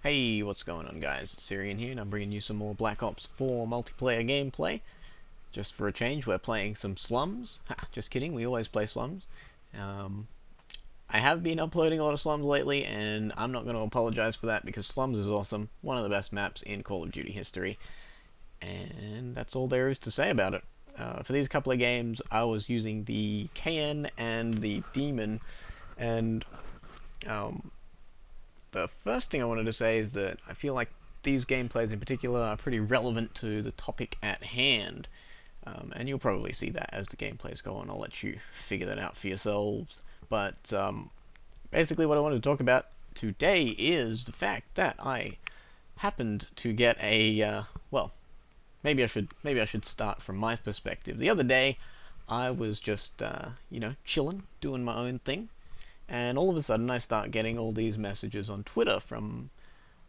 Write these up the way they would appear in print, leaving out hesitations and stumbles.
Hey, what's going on guys? It's Syrian here and I'm bringing you some more Black Ops 4 multiplayer gameplay. Just for a change, we're playing some Slums. Ha, just kidding, we always play Slums. Um, I have been uploading a lot of Slums lately and I'm not going to apologize for that because Slums is awesome. One of the best maps in Call of Duty history. And that's all there is to say about it. For these couple of games, I was using the KN and the Daemon, and um, the first thing I wanted to say is that I feel like these gameplays in particular are pretty relevant to the topic at hand. And you'll probably see that as the gameplays go on. I'll let you figure that out for yourselves. But basically what I wanted to talk about today is the fact that I happened to get a, well, maybe I should start from my perspective. The other day, I was just, chilling, doing my own thing, and all of a sudden I start getting all these messages on Twitter from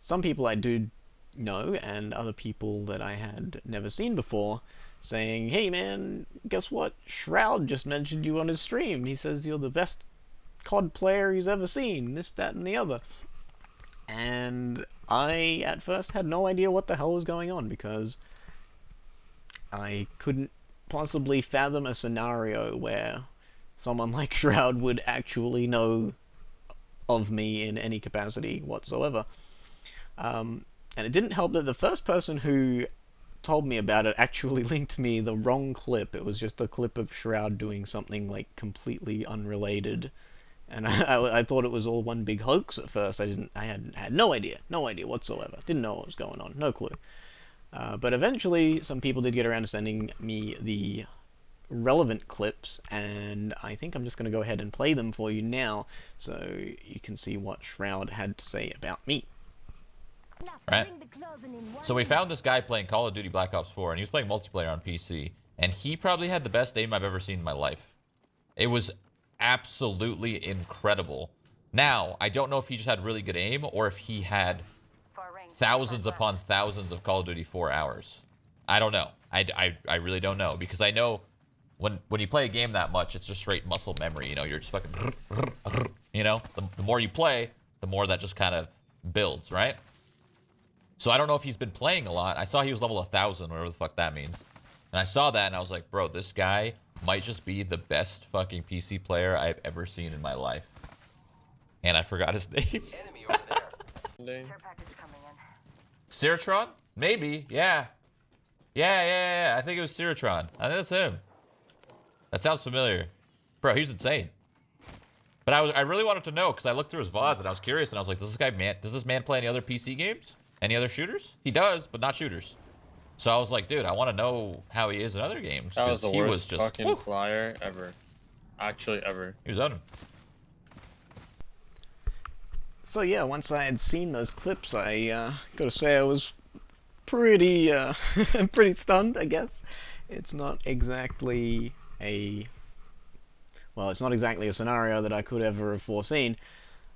some people I do know and other people that I had never seen before, saying, "Hey man, guess what? Shroud just mentioned you on his stream. He says you're the best COD player he's ever seen, this, that, and the other." And I, at first, had no idea what the hell was going on, because I couldn't possibly fathom a scenario where someone like Shroud would actually know of me in any capacity whatsoever. And it didn't help that the first person who told me about it actually linked me the wrong clip. It was just a clip of Shroud doing something like completely unrelated, and I thought it was all one big hoax at first. I had no idea whatsoever. Didn't know what was going on, no clue. But eventually, some people did get around to sending me the relevant clips, and I think I'm just going to go ahead and play them for you now, so you can see what Shroud had to say about me. Right. So we found this guy playing Call of Duty Black Ops 4, and he was playing multiplayer on PC, and he probably had the best aim I've ever seen in my life. It was absolutely incredible. Now, I don't know if he just had really good aim, or if he had thousands upon thousands of Call of Duty 4 hours. I don't know. I really don't know, because I know when you play a game that much, it's just straight muscle memory. You know, you're just fucking, you know, the more you play, the more that just kind of builds, right? So I don't know if he's been playing a lot. I saw he was level 1,000, whatever the fuck that means. And I saw that and I was like, bro, this guy might just be the best fucking PC player I've ever seen in my life. And I forgot his name. Enemy over there. Ciratron? Maybe, yeah. Yeah. I think it was Ciratron. I think that's him. That sounds familiar. Bro, he's insane. But I really wanted to know, because I looked through his VODs and I was curious, and I was like, does this man play any other PC games? Any other shooters? He does, but not shooters. So I was like, dude, I want to know how he is in other games. That was the worst just, fucking flyer ever. Actually, ever. He was on him. So yeah, once I had seen those clips, I gotta say I was pretty pretty stunned, I guess. It's not exactly a scenario that I could ever have foreseen.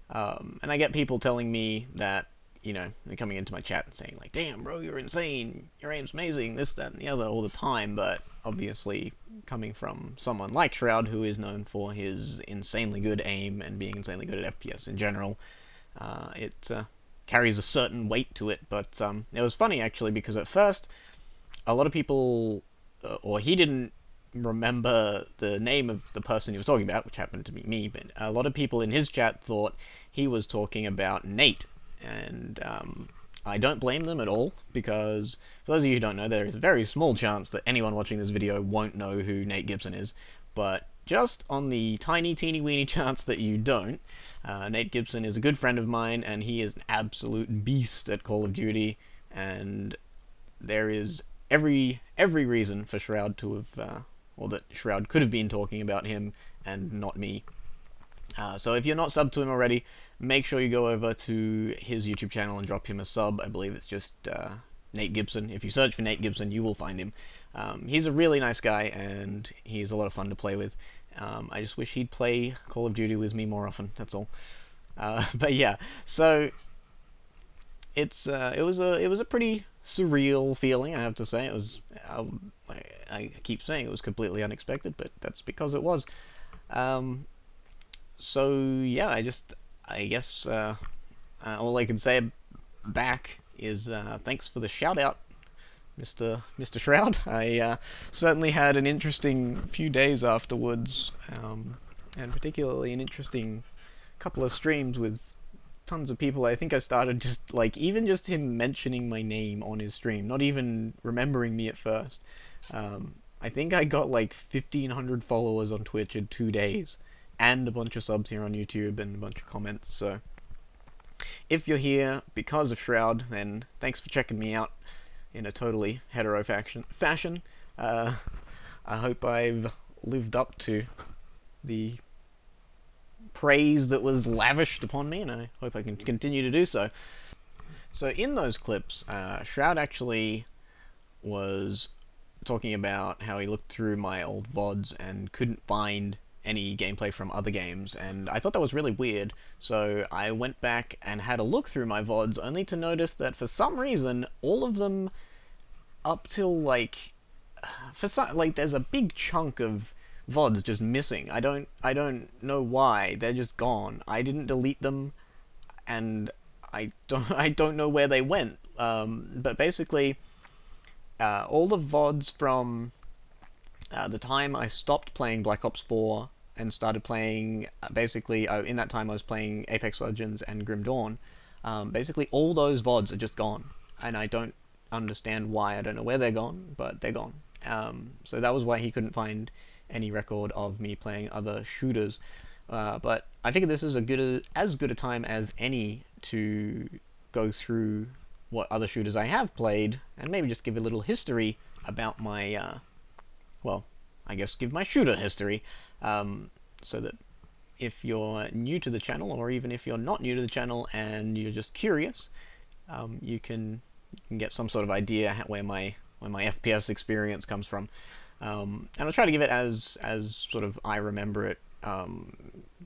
And I get people telling me that, you know, they're coming into my chat and saying like, "Damn, bro, you're insane. Your aim's amazing. This, that, and the other," all the time. But obviously, coming from someone like Shroud, who is known for his insanely good aim and being insanely good at FPS in general, it carries a certain weight to it. But it was funny actually, because at first, a lot of people, or he didn't remember the name of the person he was talking about, which happened to be me, but a lot of people in his chat thought he was talking about Nate. And I don't blame them at all, because for those of you who don't know, there is a very small chance that anyone watching this video won't know who Nate Gibson is. But just on the tiny, teeny, weeny chance that you don't, Nate Gibson is a good friend of mine, and he is an absolute beast at Call of Duty, and there is every reason for Shroud to have, or that Shroud could have been talking about him and not me. So if you're not subbed to him already, make sure you go over to his YouTube channel and drop him a sub. I believe it's just Nate Gibson. If you search for Nate Gibson, you will find him. He's a really nice guy, and he's a lot of fun to play with. I just wish he'd play Call of Duty with me more often, that's all. But yeah, so it was a pretty surreal feeling, I have to say. It was, I keep saying it was completely unexpected, but that's because it was. So yeah, I guess all I can say back is thanks for the shout out, Mr. Shroud. I certainly had an interesting few days afterwards, and particularly an interesting couple of streams with tons of people. I think I started just like even just him mentioning my name on his stream, not even remembering me at first. I think I got like 1,500 followers on Twitch in 2 days, and a bunch of subs here on YouTube and a bunch of comments. So if you're here because of Shroud, then thanks for checking me out in a totally hetero fashion. I hope I've lived up to the praise that was lavished upon me, and I hope I can continue to do so. So in those clips, Shroud actually was talking about how he looked through my old VODs and couldn't find any gameplay from other games, and I thought that was really weird, so I went back and had a look through my VODs, only to notice that for some reason, all of them up till like, there's a big chunk of VODs just missing. I don't know why. They're just gone. I didn't delete them, and I don't know where they went. But basically, all the VODs from the time I stopped playing Black Ops 4 and started playing, basically, in that time I was playing Apex Legends and Grim Dawn. Basically, all those VODs are just gone, and I don't understand why. I don't know where they're gone, but they're gone. So that was why he couldn't find any record of me playing other shooters. But I figured this is as good a time as any to go through what other shooters I have played, and maybe just give a little history about my, well, I guess give my shooter history, so that if you're new to the channel, or even if you're not new to the channel and you're just curious, you can get some sort of idea where my FPS experience comes from. And I'll try to give it as sort of I remember it,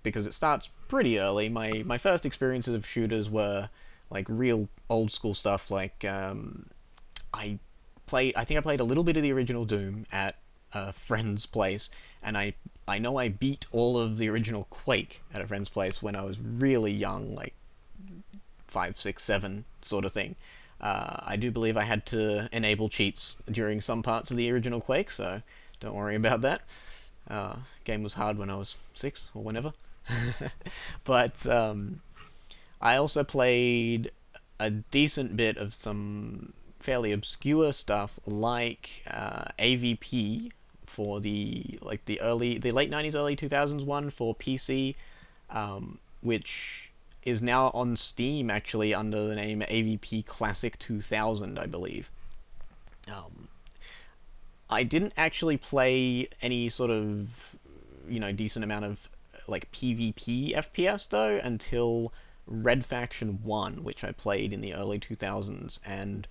because it starts pretty early. My first experiences of shooters were like real old school stuff. Like I think I played a little bit of the original Doom at a friend's place, and I know I beat all of the original Quake at a friend's place when I was really young, like 5, 6, 7 sort of thing. I do believe I had to enable cheats during some parts of the original Quake, so don't worry about that. Game was hard when I was 6, or whenever. But I also played a decent bit of some fairly obscure stuff, like AVP for the late 90s, early 2000s one for PC, which is now on Steam, actually, under the name AVP Classic 2000, I believe. I didn't actually play any sort of, decent amount of, like, PvP FPS, though, until Red Faction 1, which I played in the early 2000s, and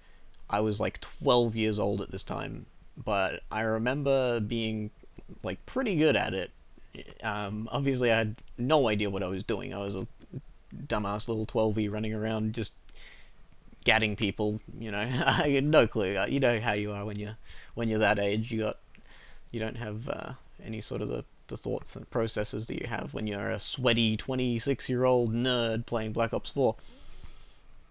I was, like, 12 years old at this time, but I remember being, like, pretty good at it. Obviously, I had no idea what I was doing. I was a dumbass little 12-y running around just gatting people, I had no clue. You know how you are when you're that age. You don't have any sort of the thoughts and processes that you have when you're a sweaty 26-year-old nerd playing Black Ops 4.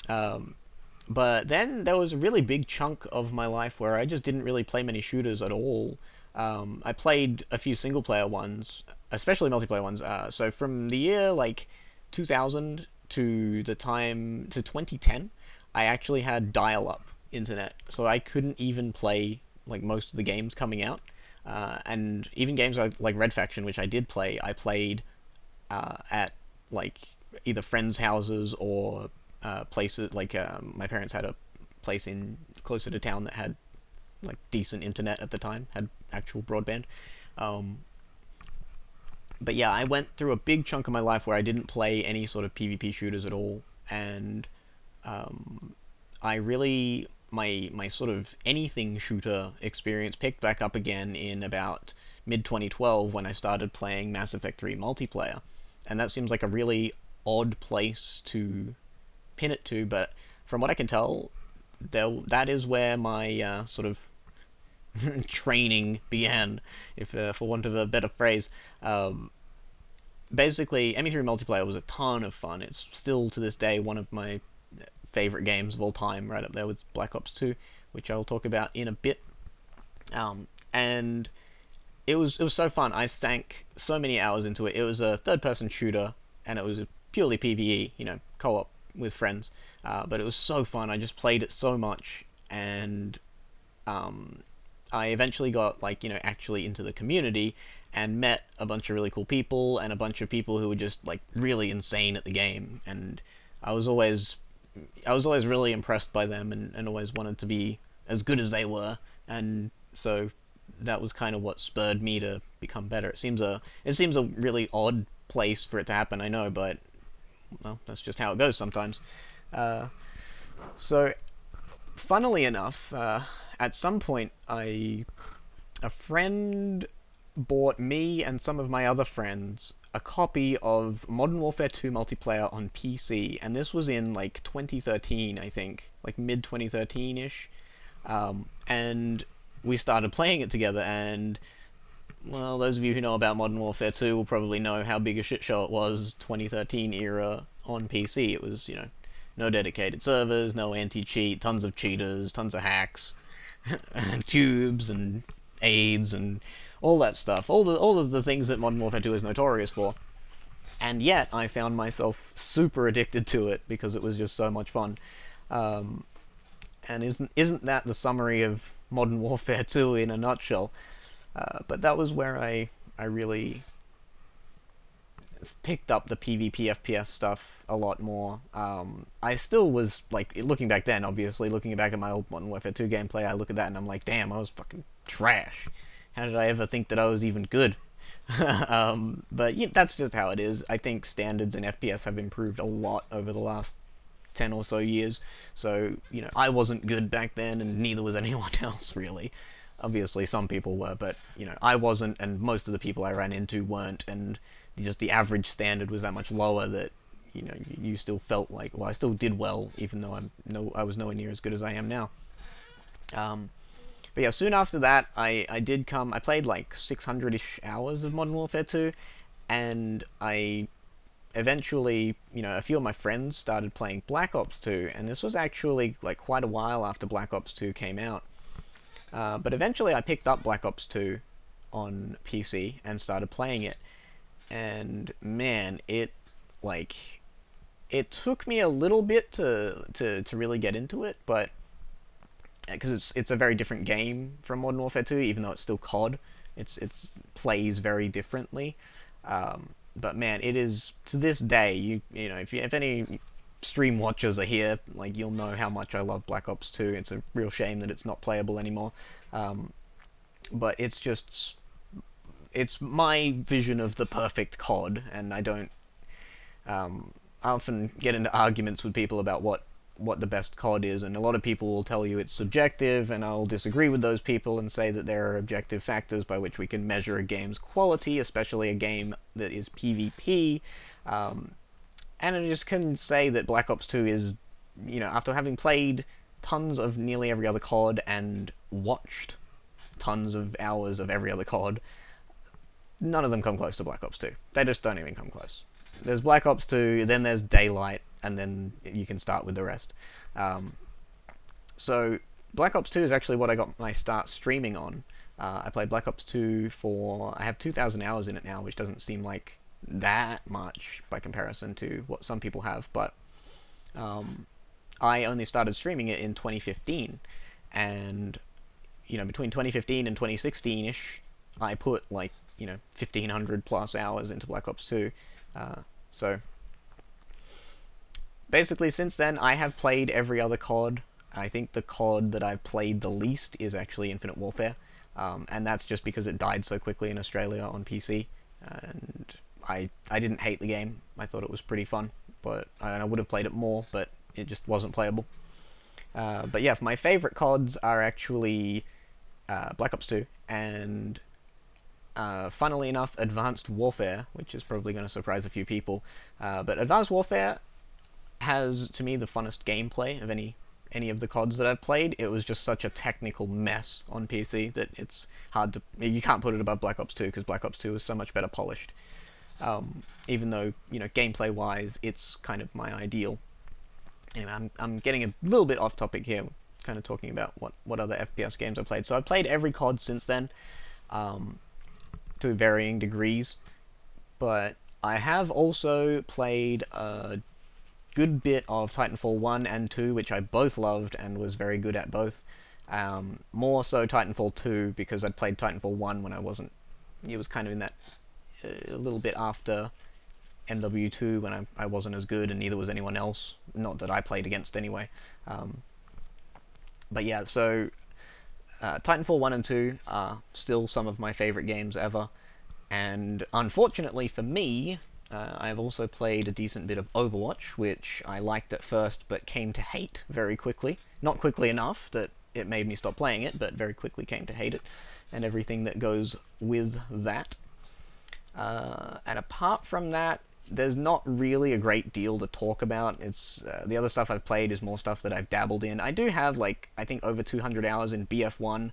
But then there was a really big chunk of my life where I just didn't really play many shooters at all. I played a few single-player ones, especially multiplayer ones. So from the year like 2000 to 2010, I actually had dial-up internet, so I couldn't even play like most of the games coming out. And even games like Red Faction, which I did play, I played at like either friends' houses or places like my parents had a place in closer to town that had like decent internet at the time, had actual broadband. But yeah, I went through a big chunk of my life where I didn't play any sort of PvP shooters at all, and I really, my sort of anything shooter experience picked back up again in about mid-2012 when I started playing Mass Effect 3 multiplayer. And that seems like a really odd place to pin it to, but from what I can tell, that is where my sort of training began, if for want of a better phrase. Basically, ME3 multiplayer was a ton of fun. It's still to this day one of my favorite games of all time, right up there with Black Ops 2, which I'll talk about in a bit. And it was so fun. I sank so many hours into it. It was a third-person shooter, and it was a purely PvE, co-op with friends. But it was so fun. I just played it so much, and I eventually got actually into the community and met a bunch of really cool people and a bunch of people who were just really insane at the game, and I was always really impressed by them, and always wanted to be as good as they were, and so that was kind of what spurred me to become better. It seems a really odd place for it to happen, I know, but well, that's just how it goes sometimes. So funnily enough, at some point a friend bought me and some of my other friends a copy of Modern Warfare 2 multiplayer on PC, and this was in 2013, I think, mid 2013-ish, and we started playing it together, and well, those of you who know about Modern Warfare 2 will probably know how big a shit show it was 2013 era on PC. It was, no dedicated servers, no anti-cheat, tons of cheaters, tons of hacks, and tubes and aids and all that stuff. All of the things that Modern Warfare 2 is notorious for. And yet, I found myself super addicted to it because it was just so much fun. And isn't that the summary of Modern Warfare 2 in a nutshell? But that was where I really picked up the PvP FPS stuff a lot more. I still was, looking back then, obviously, looking back at my old Modern Warfare 2 gameplay, I look at that and I'm like, damn, I was fucking trash. How did I ever think that I was even good? But that's just how it is. I think standards in FPS have improved a lot over the last 10 or so years, so, I wasn't good back then, and neither was anyone else, really. Obviously, some people were, but, I wasn't, and most of the people I ran into weren't, and just the average standard was that much lower that, you still felt like, well, I still did well, even though I was nowhere near as good as I am now. But yeah, soon after that, I played 600-ish hours of Modern Warfare 2, and I eventually, a few of my friends started playing Black Ops 2, and this was actually quite a while after Black Ops 2 came out. But eventually I picked up Black Ops 2 on PC and started playing it, and man, it took me a little bit to really get into it, but because it's a very different game from Modern Warfare 2, even though it's still COD, it's plays very differently. But man, it is, to this day, if any stream watchers are here, you'll know how much I love Black Ops 2. It's a real shame that it's not playable anymore. But it's my vision of the perfect COD, and I don't, I often get into arguments with people about what the best COD is, and a lot of people will tell you it's subjective, and I'll disagree with those people and say that there are objective factors by which we can measure a game's quality, especially a game that is PvP, and I just can say that Black Ops 2 is, after having played tons of nearly every other COD and watched tons of hours of every other COD, none of them come close to Black Ops 2. They just don't even come close. There's Black Ops 2, then there's Daylight, and then you can start with the rest. So Black Ops 2 is actually what I got my start streaming on. I played Black Ops 2 I have 2,000 hours in it now, which doesn't seem like that much by comparison to what some people have, but I only started streaming it in 2015, and between 2015 and 2016-ish, I put 1,500 plus hours into Black Ops 2, so basically, since then, I have played every other COD. I think the COD that I've played the least is actually Infinite Warfare, and that's just because it died so quickly in Australia on PC, and I didn't hate the game. I thought it was pretty fun, but I would have played it more, but it just wasn't playable. But yeah, my favorite CODs are actually Black Ops 2, and funnily enough, Advanced Warfare, which is probably going to surprise a few people, but Advanced Warfare has, to me, the funnest gameplay of any of the CODs that I've played. It was just such a technical mess on PC that it's hard to, you can't put it above Black Ops 2, because Black Ops 2 is so much better polished. Even though, gameplay-wise, it's kind of my ideal. Anyway, I'm getting a little bit off topic here, kind of talking about what other FPS games I played. So I've played every COD since then, to varying degrees, but I have also played a good bit of Titanfall 1 and 2, which I both loved and was very good at both. More so Titanfall 2, because I'd played Titanfall 1 when I wasn't... It was kind of in that... a little bit after MW2 when I wasn't as good, and neither was anyone else. Not that I played against anyway. But yeah, so... Titanfall 1 and 2 are still some of my favourite games ever. And unfortunately for me, I've also played a decent bit of Overwatch, which I liked at first, but came to hate very quickly. Not quickly enough that it made me stop playing it, but very quickly came to hate it, and everything that goes with that. And apart from that, there's not really a great deal to talk about. It's the other stuff I've played is more stuff that I've dabbled in. I do have, like, I think over 200 hours in BF1,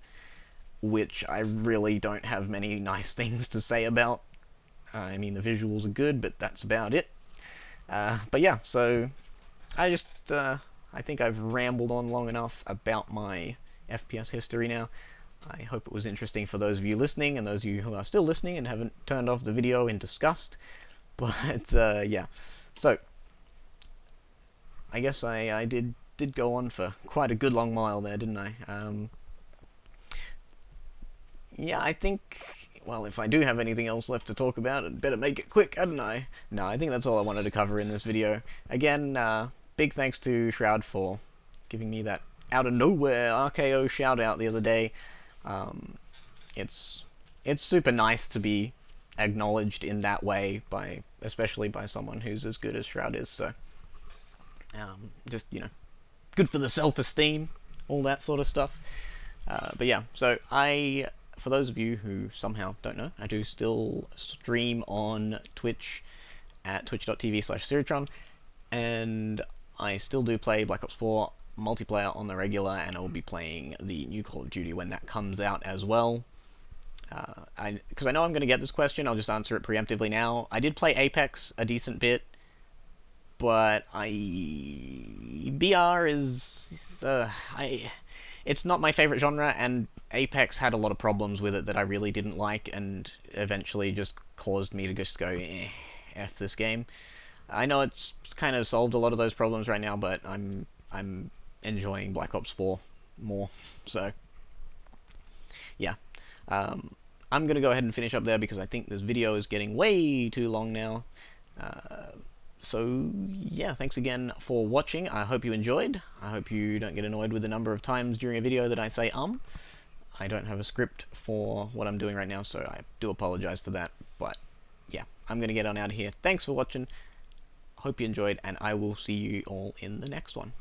which I really don't have many nice things to say about. I mean, the visuals are good, but that's about it. But yeah, so I just, I think I've rambled on long enough about my FPS history now. I hope it was interesting for those of you listening, and those of you who are still listening and haven't turned off the video in disgust. But, yeah. So, I guess I did go on for quite a good long while there, didn't I? Yeah, I think, well, if I do have anything else left to talk about, I'd better make it quick, hadn't I? No, I think that's all I wanted to cover in this video. Again, big thanks to Shroud for giving me that out-of-nowhere RKO shout-out the other day. It's super nice to be acknowledged in that way, especially by someone who's as good as Shroud is, so... just, you know, good for the self-esteem, all that sort of stuff. But yeah, so for those of you who somehow don't know, I do still stream on Twitch at twitch.tv/Seritron, and I still do play Black Ops 4 multiplayer on the regular, and I will be playing the new Call of Duty when that comes out as well. Because I know I'm going to get this question, I'll just answer it preemptively now. I did play Apex a decent bit, but BR is... it's not my favorite genre, and Apex had a lot of problems with it that I really didn't like, and eventually just caused me to just go, F this game. I know it's kind of solved a lot of those problems right now, but I'm enjoying Black Ops 4 more, so yeah. I'm going to go ahead and finish up there because I think this video is getting way too long now. So, yeah, thanks again for watching. I hope you enjoyed. I hope you don't get annoyed with the number of times during a video that I say I don't have a script for what I'm doing right now, so I do apologize for that. But, yeah, I'm going to get on out of here. Thanks for watching. Hope you enjoyed, and I will see you all in the next one.